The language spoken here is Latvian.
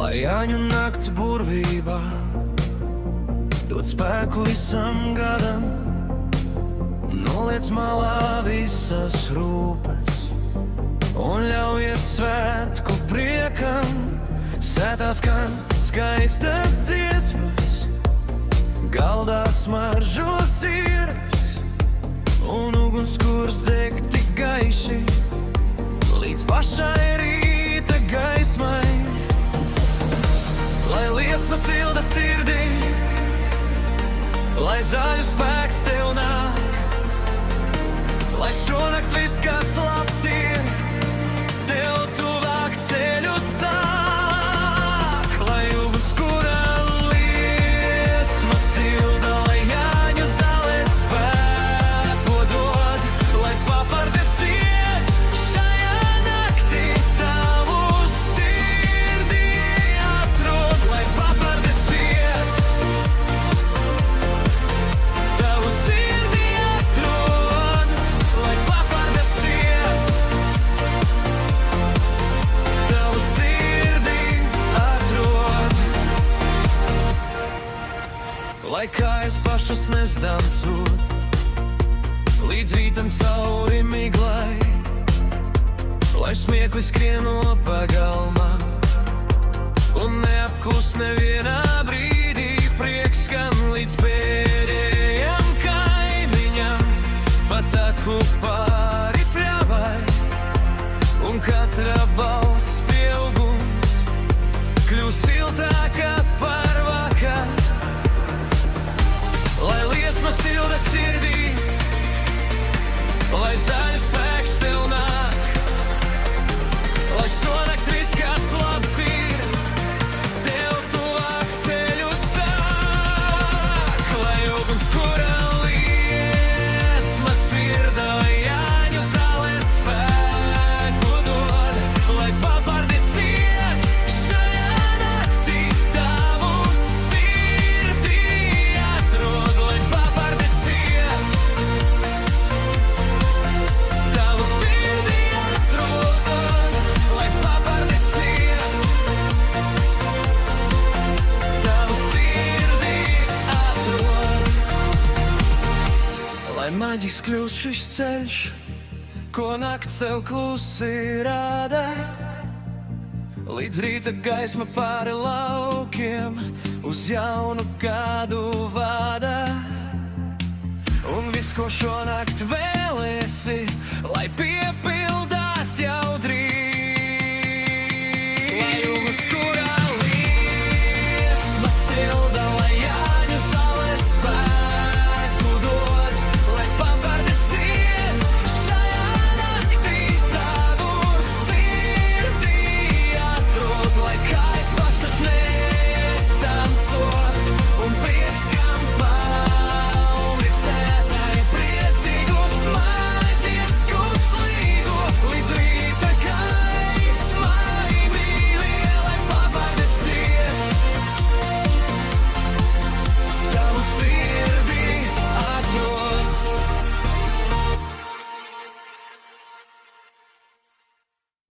Lai Jāņu nakts burvībā dod spēku visam gadam, noliec malā visas rūpes un ļaujies svētku priekam. Sētā skan skaistas dziesmas, galdā smaržo sirds, un ugunskurs deg tik gaiši līdz pašai rīta gaismai. Lai liesma silda sirdī, lai zaļu spēks tev nāk, lai šonakt viss, kas labs ir, tev tuvāk ceļu sāk. Lai ugunskura liesma silda, lai Jāņu zāles spēku dod, lai papardes iet šajā naktī tavu sirdī atrod. Lai papardes iet tavu sirdī atrod, lai papardes iet tavu sirdī atrod. Lai kājas pašas nesdansot līdz rītam cauri miglai, lai smiekli skrien no pagalma un neapklus nevienā brīdī. Prieks skan līdz pēdējam kaimiņam, pa taku pāri pļavai, un katra balss pieaugums kļūs siltāka par vakar. Lai liesma silda sirdī, lai zaļu spēks tev nāk, lai šonakt viss, kas labs ir, tev tuvāk ceļu sāk. Lai ugunskura liesma sirda, lai Jāņu zāles spēku dod, lai papardes iet šajā naktī tavu sirdī atrod. Lai papardes iet tavu sirdī atrod, lai papardes iet tavu sirdī atrod. Lai maģisks kļūst šis ceļš, ko nakts tev klusi rāda, līdz rīta gaisma pāri laukiem uz jaunu gadu vada. Un viss, ko šonakt vēl